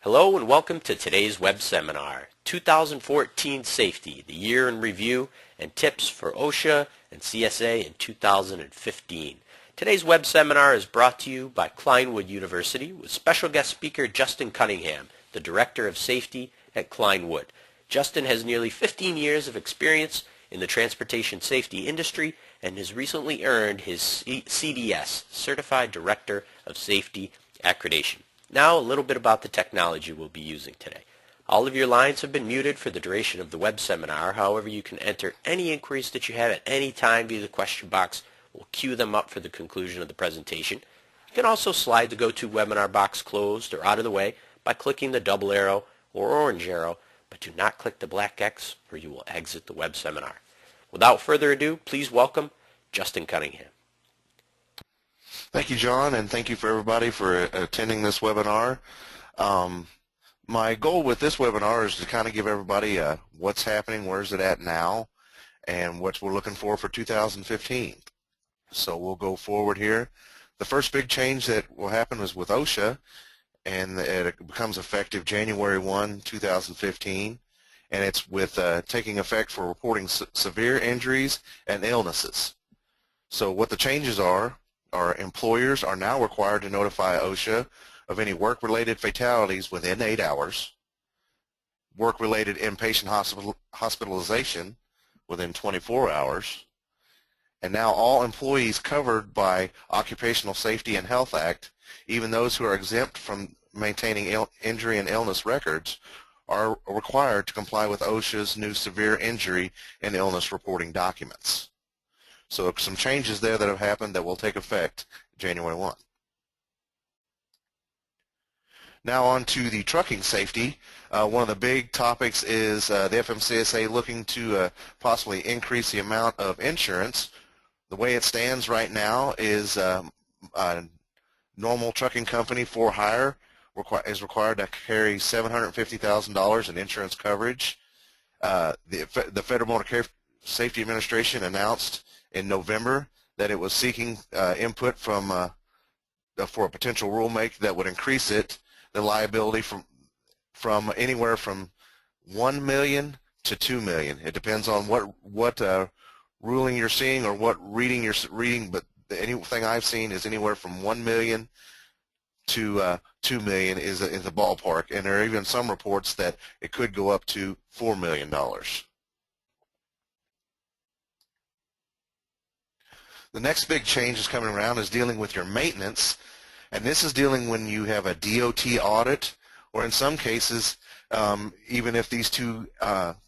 Hello and welcome to today's web seminar, 2014 Safety, the Year in Review and Tips for OSHA and CSA in 2015. Today's web seminar is brought to you by Cline University with special guest speaker Justin Cunningham, the Director of Safety at Cline. Justin has nearly 15 years of experience in the transportation safety industry and has recently earned his CDS, Certified Director of Safety accreditation. Now a little bit about the technology we'll be using today. All of your lines have been muted for the duration of the web seminar. However, you can enter any inquiries that you have at any time via the question box. We'll queue them up for the conclusion of the presentation. You can also slide the GoToWebinar box closed or out of the way by clicking the double arrow or orange arrow, but do not click the black X or you will exit the web seminar. Without further ado, please welcome Justin Cunningham. Thank you, John, and thank you for everybody for attending this webinar. My goal with this webinar is to kind of give everybody what's happening, where's it at now, and what we're looking for 2015. So we'll go forward here. The first big change that will happen is with OSHA, and it becomes effective January 1, 2015, and it's with taking effect for reporting severe injuries and illnesses. So what the changes are, our employers are now required to notify OSHA of any work-related fatalities within 8 hours, work-related inpatient hospitalization within 24 hours, and now all employees covered by Occupational Safety and Health Act, even those who are exempt from maintaining injury and illness records, are required to comply with OSHA's new severe injury and illness reporting documents. So some changes there that have happened that will take effect January 1. Now on to the trucking safety. One of the big topics is the FMCSA looking to possibly increase the amount of insurance. The way it stands right now is a normal trucking company for hire is required to carry $750,000 in insurance coverage. The Federal Motor Safety Administration announced in November that it was seeking input from for a potential rulemaking that would increase the liability from anywhere from $1 million to $2 million. It depends on what ruling you're seeing or what reading you're reading, but anything I've seen is anywhere from $1 million to $2 million is the ballpark, and there are even some reports that it could go up to $4 million. The next big change is coming around is dealing with your maintenance, and this is dealing when you have a DOT audit, or in some cases, even if these two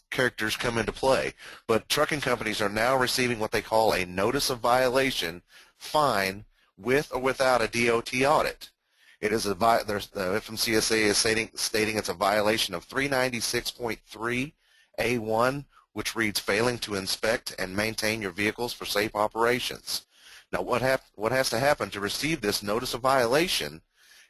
characters come into play. But trucking companies are now receiving what they call a notice of violation fine with or without a DOT audit. It is the FMCSA is stating it's a violation of 396.3A1, which reads failing to inspect and maintain your vehicles for safe operations. Now what has to happen to receive this notice of violation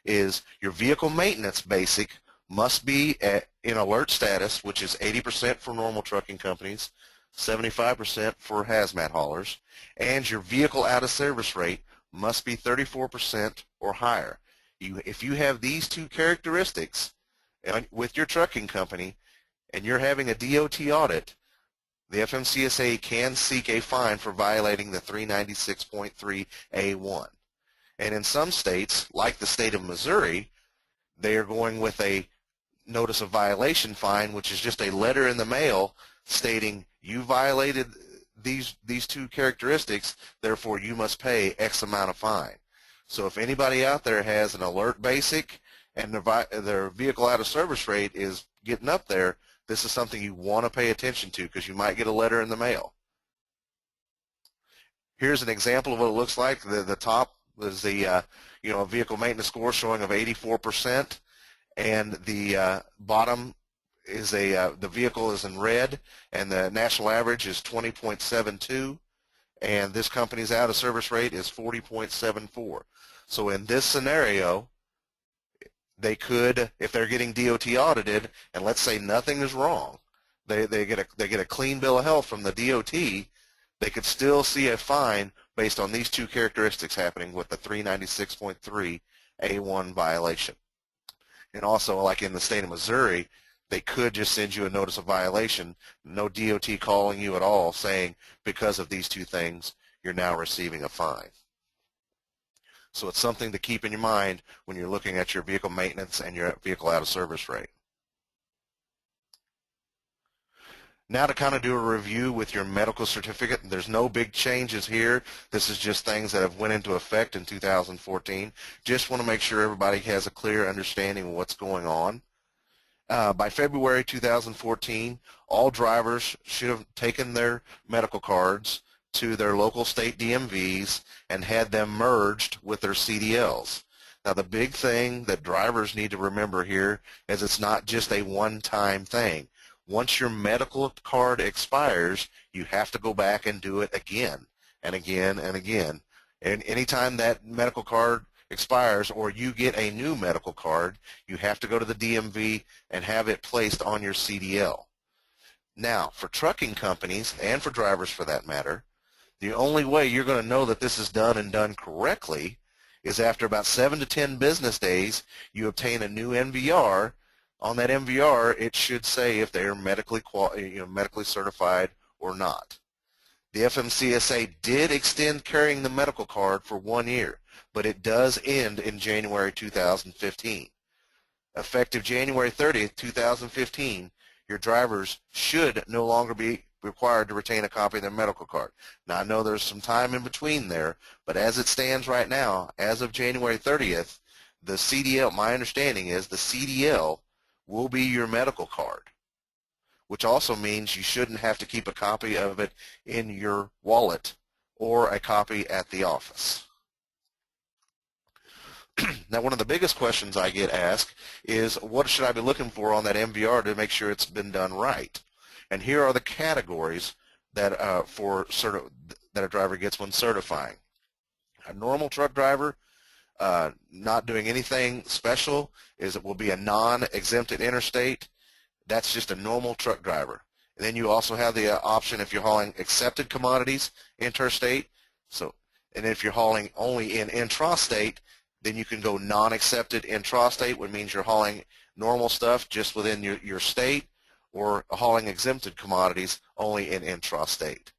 is your vehicle maintenance basic must be in alert status, which is 80% for normal trucking companies, 75% for hazmat haulers, and your vehicle out of service rate must be 34% or higher. If you have these two characteristics with your trucking company and you're having a DOT audit, the FMCSA can seek a fine for violating the 396.3A1. And in some states, like the state of Missouri, they are going with a notice of violation fine, which is just a letter in the mail stating you violated these two characteristics, therefore you must pay X amount of fine. So if anybody out there has an alert basic and their vehicle out of service rate is getting up there, this is something you want to pay attention to because you might get a letter in the mail. Here's an example of what it looks like. The top is the vehicle maintenance score showing of 84%, and the bottom is the vehicle is in red, and the national average is 20.72, and this company's out of service rate is 40.74. So in this scenario, they could, if they're getting DOT audited, and let's say nothing is wrong, they get a clean bill of health from the DOT, they could still see a fine based on these two characteristics happening with the 396.3A1 violation. And also, like in the state of Missouri, they could just send you a notice of violation, no DOT calling you at all saying because of these two things, you're now receiving a fine. So it's something to keep in your mind when you're looking at your vehicle maintenance and your vehicle out of service rate. Now to kind of do a review with your medical certificate, there's no big changes here. This is just things that have went into effect in 2014. Just want to make sure everybody has a clear understanding of what's going on. By February 2014, all drivers should have taken their medical cards to their local state DMVs and had them merged with their CDLs. Now the big thing that drivers need to remember here is it's not just a one-time thing. Once your medical card expires, you have to go back and do it again and again and again. And anytime that medical card expires or you get a new medical card, you have to go to the DMV and have it placed on your CDL. Now, for trucking companies and for drivers for that matter, the only way you're going to know that this is done and done correctly is after about 7 to 10 business days, you obtain a new MVR. On that MVR, it should say if they're medically certified or not. The FMCSA did extend carrying the medical card for 1 year, but it does end in January 2015. Effective January 30th, 2015, your drivers should no longer be required to retain a copy of their medical card. Now, I know there's some time in between there, but as it stands right now, as of January 30th, the CDL, my understanding is the CDL will be your medical card, which also means you shouldn't have to keep a copy of it in your wallet or a copy at the office. Now, one of the biggest questions I get asked is, what should I be looking for on that MVR to make sure it's been done right? And here are the categories that that a driver gets when certifying. A normal truck driver, not doing anything special, it will be a non-exempted interstate. That's just a normal truck driver. And then you also have the option if you're hauling accepted commodities interstate. And if you're hauling only in intrastate, then you can go non-accepted intrastate, which means you're hauling normal stuff just within your state, or hauling exempted commodities only in intrastate.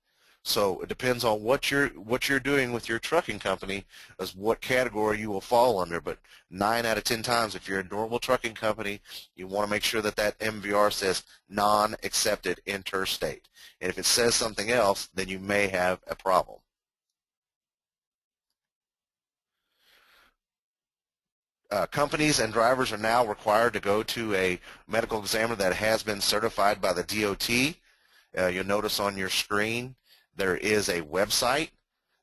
So it depends on what you're doing with your trucking company as what category you will fall under. But 9 out of 10 times, if you're a normal trucking company, you want to make sure that that MVR says non-accepted interstate. And if it says something else, then you may have a problem. Companies and drivers are now required to go to a medical examiner that has been certified by the DOT. You'll notice on your screen there is a website.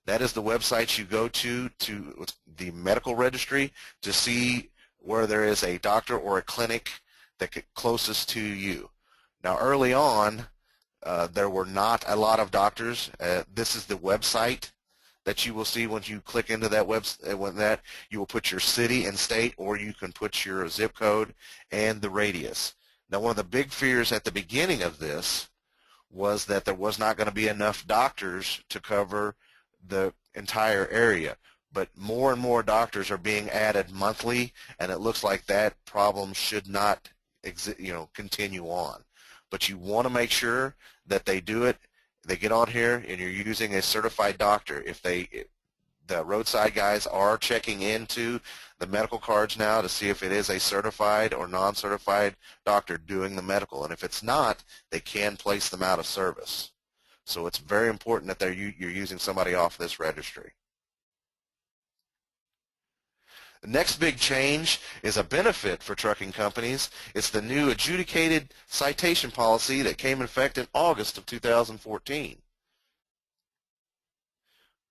That is the website you go to the medical registry to see where there is a doctor or a clinic that get closest to you. Now, early on, there were not a lot of doctors. This is the website that you will see once you click into that website. You will put your city and state, or you can put your zip code and the radius. Now, one of the big fears at the beginning of this was that there was not going to be enough doctors to cover the entire area. But more and more doctors are being added monthly, and it looks like that problem should not continue on. But you want to make sure that they do it. They get on here and you're using a certified doctor. The roadside guys are checking into the medical cards now to see if it is a certified or non-certified doctor doing the medical. And if it's not, they can place them out of service. So it's very important that you're using somebody off this registry. The next big change is a benefit for trucking companies. It's the new adjudicated citation policy that came in effect in August of 2014.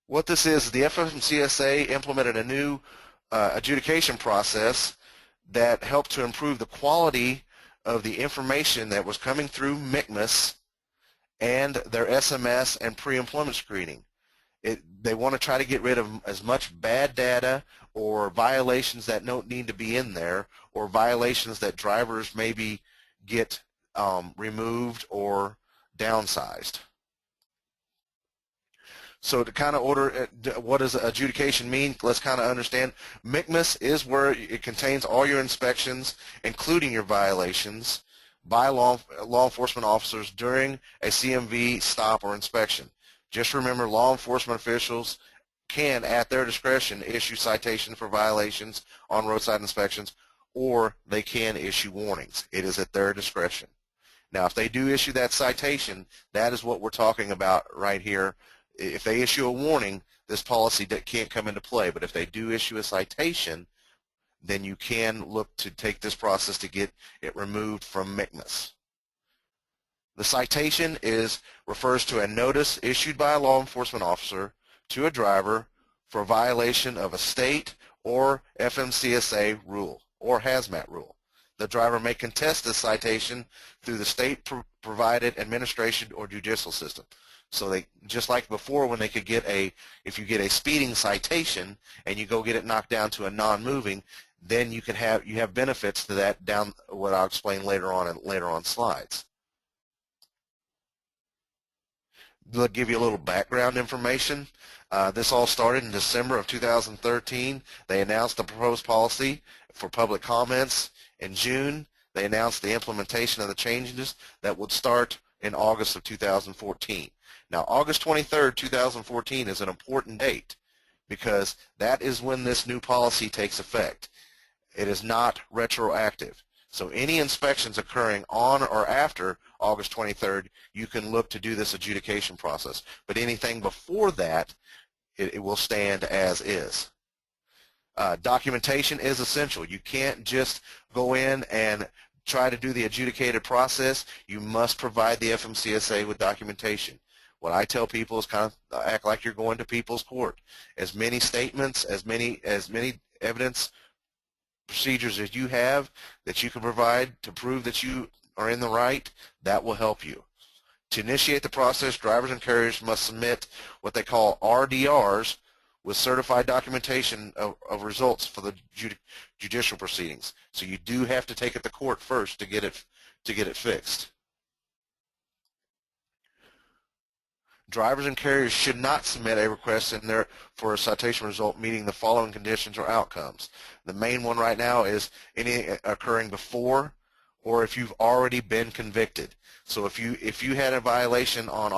What this is, the FMCSA implemented a new adjudication process that helped to improve the quality of the information that was coming through MCMAS and their SMS and pre-employment screening. They want to try to get rid of as much bad data or violations that don't need to be in there, or violations that drivers maybe get removed or downsized. So to kind of order, what does adjudication mean? Let's kind of understand. MCMS is where it contains all your inspections, including your violations, by law enforcement officers during a CMV stop or inspection. Just remember, law enforcement officials can, at their discretion, issue citations for violations on roadside inspections, or they can issue warnings. It is at their discretion. Now, if they do issue that citation, that is what we're talking about right here. If they issue a warning, this policy can't come into play. But if they do issue a citation, then you can look to take this process to get it removed from MCMS. The citation refers to a notice issued by a law enforcement officer to a driver for a violation of a state or FMCSA rule or hazmat rule. The driver may contest this citation through the state-provided administration or judicial system. So they, just like before, when they could get if you get a speeding citation and you go get it knocked down to a non-moving, then you have benefits to that down what I'll explain later on slides. They'll give you a little background information. This all started in December of 2013. They announced the proposed policy for public comments. In June, they announced the implementation of the changes that would start in August of 2014. Now, August 23rd, 2014 is an important date because that is when this new policy takes effect. It is not retroactive. So any inspections occurring on or after August 23rd, you can look to do this adjudication process. But anything before that, it will stand as is. Documentation is essential. You can't just go in and try to do the adjudicated process. You must provide the FMCSA with documentation. What I tell people is kind of act like you're going to people's court. As many statements, as many evidence procedures as you have that you can provide to prove that you are in the right, that will help you. To initiate the process, drivers and carriers must submit what they call RDRs with certified documentation of results for the judicial proceedings. So you do have to take it to court first to get it fixed. Drivers and carriers should not submit a request in there for a citation result meeting the following conditions or outcomes. The main one right now is any occurring before or if you've already been convicted. So if you had a violation on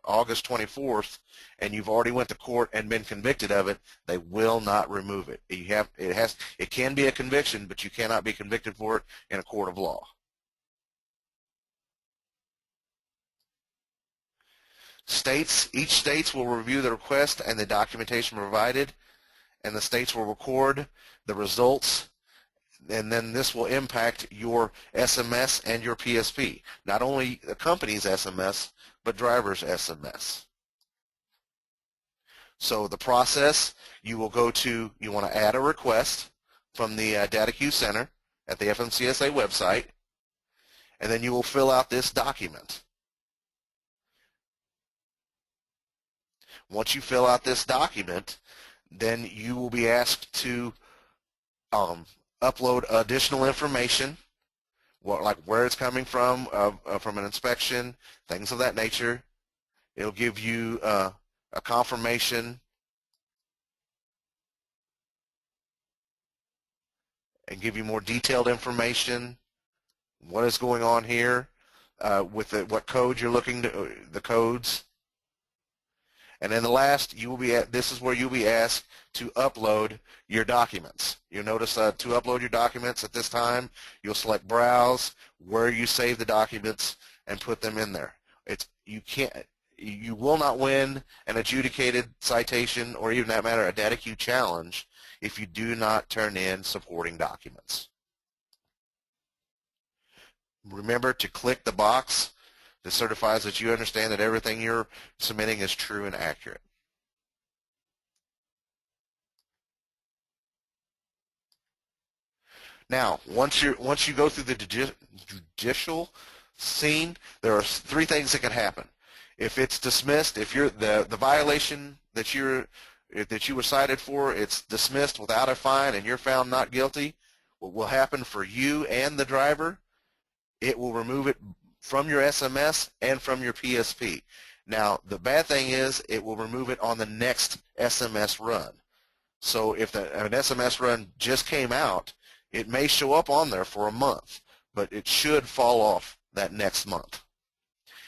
August 24th and you've already went to court and been convicted of it, they will not remove it. It can be a conviction, but you cannot be convicted for it in a court of law. Each state will review the request and the documentation provided, and the states will record the results, and then this will impact your SMS and your PSP. Not only the company's SMS, but driver's SMS. So the process, you want to add a request from the Data Queue Center at the FMCSA website, and then you will fill out this document. Once you fill out this document, then you will be asked to upload additional information, like where it's coming from an inspection, things of that nature. It'll give you a confirmation and give you more detailed information, what is going on here, with what code you're looking to, the codes. And then the last, this is where you'll be asked to upload your documents. You'll notice to upload your documents at this time, you'll select Browse, where you save the documents, and put them in there. You will not win an adjudicated citation or even that matter a data queue challenge if you do not turn in supporting documents. Remember to click the box that certifies that you understand that everything you're submitting is true and accurate. Now, once you go through the judicial scene, there are three things that can happen. If it's dismissed, if the violation that you were cited for, it's dismissed without a fine and you're found not guilty, what will happen for you and the driver, it will remove it from your SMS and from your PSP. Now, the bad thing is it will remove it on the next SMS run. So if an SMS run just came out, it may show up on there for a month, but it should fall off that next month.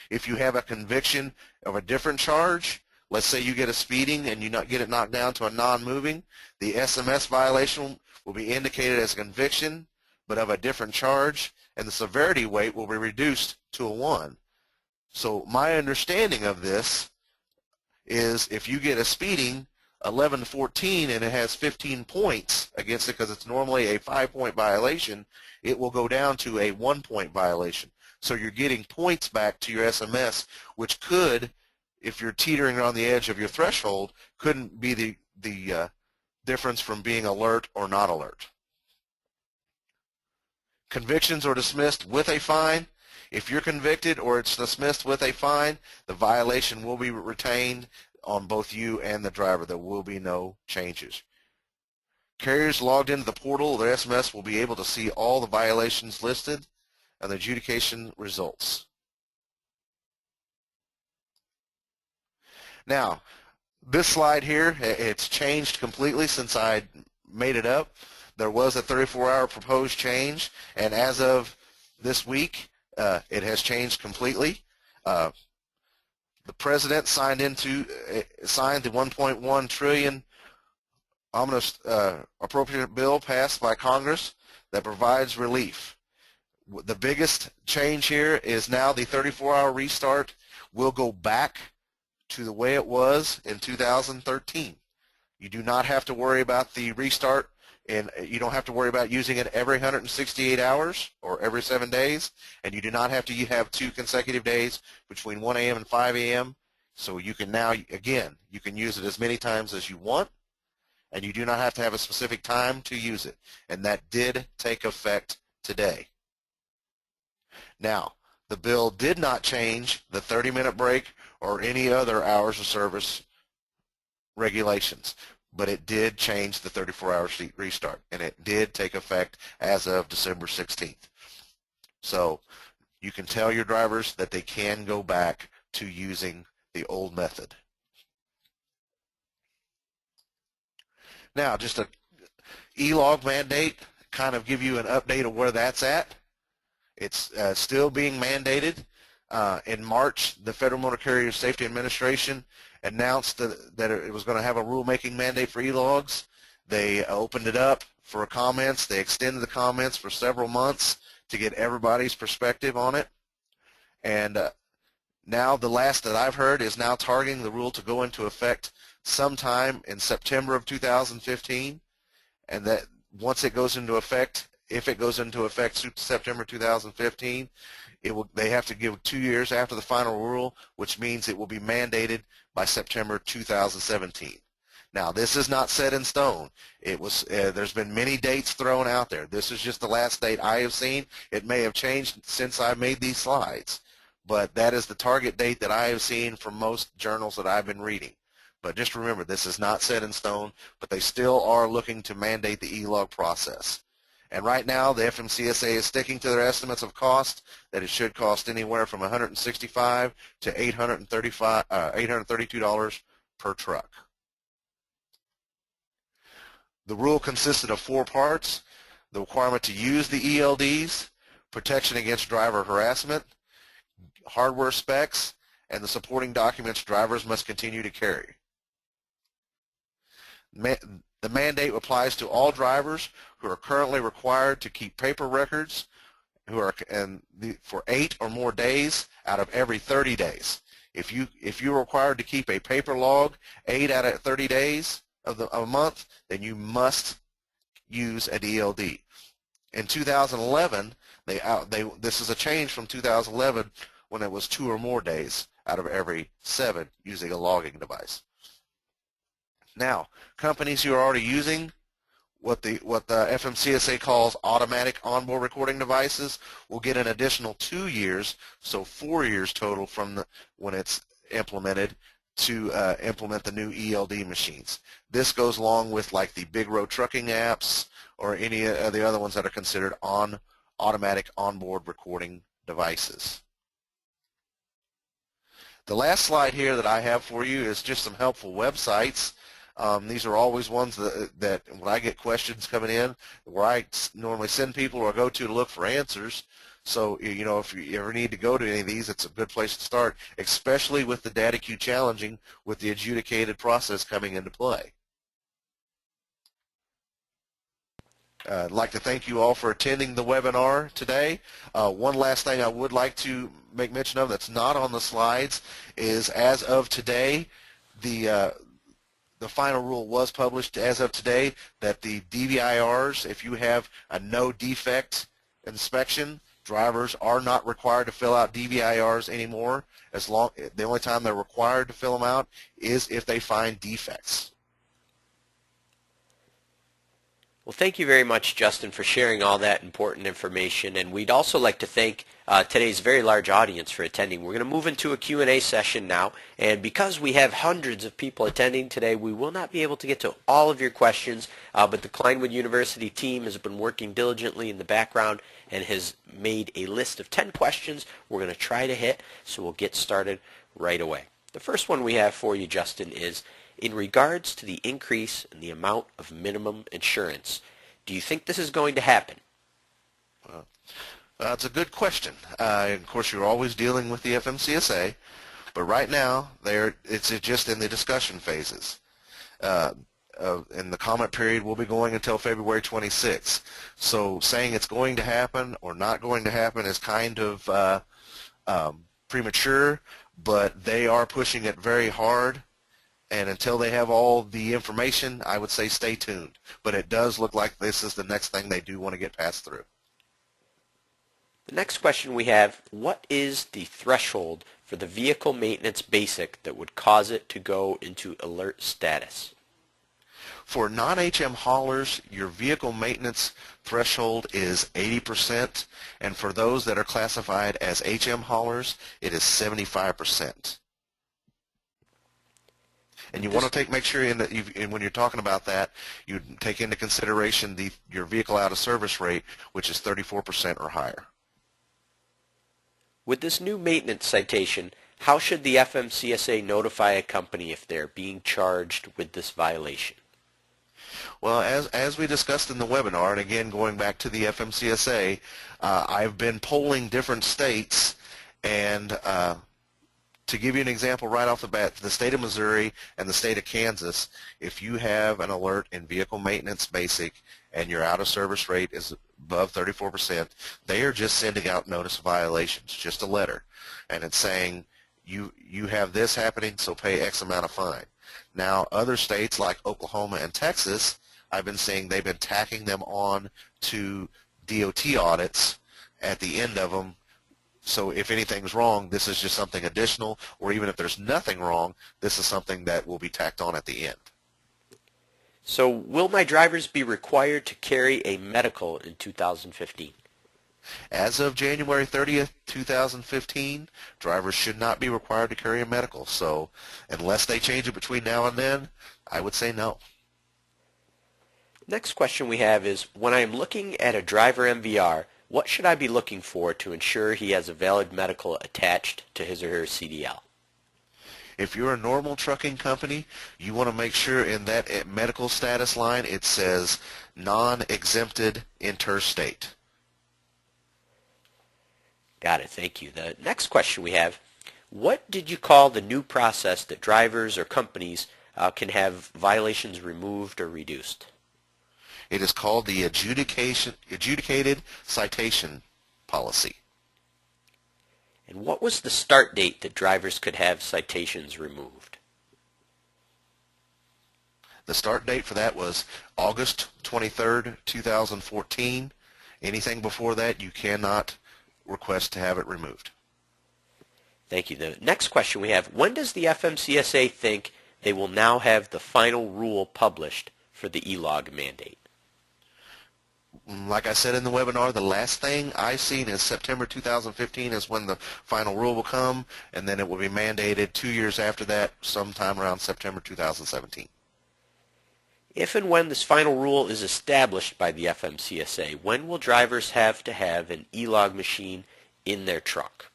If you have a conviction of a different charge, let's say you get a speeding and you get it knocked down to a non-moving, the SMS violation will be indicated as a conviction, but of a different charge, and the severity weight will be reduced to a 1. So my understanding of this is if you get a speeding 11 to 14 and it has 15 points against it because it's normally a 5-point violation, it will go down to a 1-point violation. So you're getting points back to your SMS, which could, if you're teetering on the edge of your threshold, couldn't be the difference from being alert or not alert. Convictions are dismissed with a fine. If you're convicted or it's dismissed with a fine, the violation will be retained on both you and the driver. There will be no changes. Carriers logged into the portal, their SMS will be able to see all the violations listed and the adjudication results. Now, this slide here, it's changed completely since I made it up. There was a 34-hour proposed change, and as of this week, it has changed completely. The president signed the 1.1 trillion ominous appropriate bill passed by Congress that provides relief. The biggest change here is now the 34-hour restart will go back to the way it was in 2013. You do not have to worry about the restart, and you don't have to worry about using it every 168 hours or every 7 days, and you do not have to have 2 consecutive days between 1 a.m. and 5 a.m. So you can now, again, you can use it as many times as you want, and you do not have to have a specific time to use it, and that did take effect today. Now, the bill did not change the 30-minute break or any other hours of service regulations, but it did change the 34-hour restart, and it did take effect as of December 16th. So you can tell your drivers that they can go back to using the old method. Now, just a e-log mandate, kind of give you an update of where that's at. It's still being mandated. In March, the Federal Motor Carrier Safety Administration announced that it was going to have a rulemaking mandate for e-logs. They opened it up for comments. They extended the comments for several months to get everybody's perspective on it. And now the last that I've heard is now targeting the rule to go into effect sometime in September of 2015, and that once it goes into effect, if it goes into effect September 2015, they have to give 2 years after the final rule, which means it will be mandated by September 2017. Now, this is not set in stone. It was there's been many dates thrown out there. This is just the last date I have seen. It may have changed since I made these slides, but that is the target date that I have seen from most journals that I've been reading. But just remember, this is not set in stone, but they still are looking to mandate the e-log process. And right now, the FMCSA is sticking to their estimates of cost, that it should cost anywhere from $165 to $832 per truck. The rule consisted of 4 parts: the requirement to use the ELDs, protection against driver harassment, hardware specs, and the supporting documents drivers must continue to carry. The mandate applies to all drivers who are currently required to keep paper records for 8 or more days out of every 30 days. If you're required to keep a paper log 8 out of 30 days of a month, then you must use an ELD. In 2011, this is a change from 2011 when it was 2 or more days out of every 7 using a logging device. Now, companies who are already using what the FMCSA calls automatic onboard recording devices will get an additional 2 years, so 4 years total from when it's implemented to implement the new ELD machines. This goes along with like the big road trucking apps or any of the other ones that are considered automatic onboard recording devices. The last slide here that I have for you is just some helpful websites. These are always ones that when I get questions coming in, where I normally send people or go to look for answers. So, you know, if you ever need to go to any of these, it's a good place to start, especially with the data queue challenging with the adjudicated process coming into play. I'd like to thank you all for attending the webinar today. One last thing I would like to make mention of that's not on the slides is, as of today, the final rule was published as of today that the DVIRs, if you have a no defect inspection, drivers are not required to fill out DVIRs anymore. The only time they're required to fill them out is if they find defects. Well, thank you very much, Justin, for sharing all that important information. And we'd also like to thank today's very large audience for attending. We're going to move into a Q&A session now. And because we have hundreds of people attending today, we will not be able to get to all of your questions. But the Clinewood University team has been working diligently in the background and has made a list of 10 questions we're going to try to hit. So we'll get started right away. The first one we have for you, Justin, is, in regards to the increase in the amount of minimum insurance, do you think this is going to happen? That's a good question. Of course, you're always dealing with the FMCSA, but right now it's just in the discussion phases. And the comment period will be going until February 26th. So saying it's going to happen or not going to happen is kind of premature, but they are pushing it very hard. And until they have all the information, I would say stay tuned. But it does look like this is the next thing they do want to get passed through. The next question we have, what is the threshold for the vehicle maintenance basic that would cause it to go into alert status? For non-HM haulers, your vehicle maintenance threshold is 80%, and for those that are classified as HM haulers, it is 75%. And you want to make sure when you're talking about that, you take into consideration your vehicle out of service rate, which is 34% or higher. With this new maintenance citation, how should the FMCSA notify a company if they're being charged with this violation? Well, as we discussed in the webinar, and again going back to the FMCSA, I've been polling different states, and to give you an example right off the bat, the state of Missouri and the state of Kansas, if you have an alert in vehicle maintenance basic and your out of service rate is above 34%, they are just sending out notice of violations, just a letter, and it's saying you have this happening, so pay X amount of fine. Now, other states like Oklahoma and Texas, I've been seeing they've been tacking them on to DOT audits at the end of them. So if anything's wrong, this is just something additional, or even if there's nothing wrong, this is something that will be tacked on at the end. So will my drivers be required to carry a medical in 2015? As of January 30th, 2015, drivers should not be required to carry a medical. So unless they change it between now and then, I would say no. Next question we have is, when I am looking at a driver MVR, what should I be looking for to ensure he has a valid medical attached to his or her CDL? If you're a normal trucking company, you want to make sure in that medical status line it says non-exempted interstate. Got it. Thank you. The next question we have, what did you call the new process that drivers or companies can have violations removed or reduced? It is called the adjudicated citation policy. And what was the start date that drivers could have citations removed? The start date for that was August 23rd, 2014. Anything before that, you cannot request to have it removed. Thank you. The next question we have, when does the FMCSA think they will now have the final rule published for the e-log mandate? Like I said in the webinar, the last thing I've seen is September 2015 is when the final rule will come, and then it will be mandated 2 years after that, sometime around September 2017. If and when this final rule is established by the FMCSA, when will drivers have to have an e-log machine in their truck?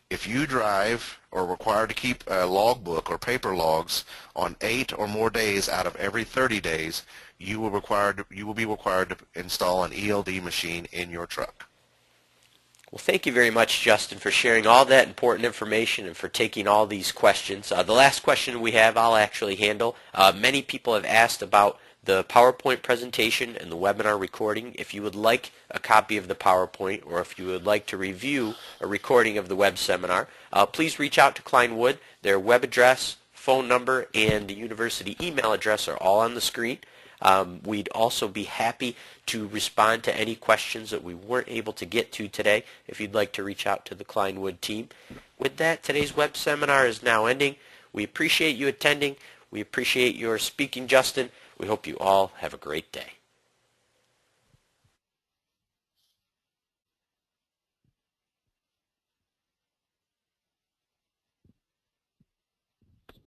If you drive or are required to keep a logbook or paper logs on 8 or more days out of every 30 days, you will be required to install an ELD machine in your truck. Well, thank you very much, Justin, for sharing all that important information and for taking all these questions. The last question we have I'll actually handle. Many people have asked about the PowerPoint presentation and the webinar recording. If you would like a copy of the PowerPoint or if you would like to review a recording of the web seminar, please reach out to Cline Wood. Their web address, phone number, and the university email address are all on the screen. We'd also be happy to respond to any questions that we weren't able to get to today if you'd like to reach out to the Cline Wood team. With that, today's web seminar is now ending. We appreciate you attending. We appreciate your speaking, Justin. We hope you all have a great day.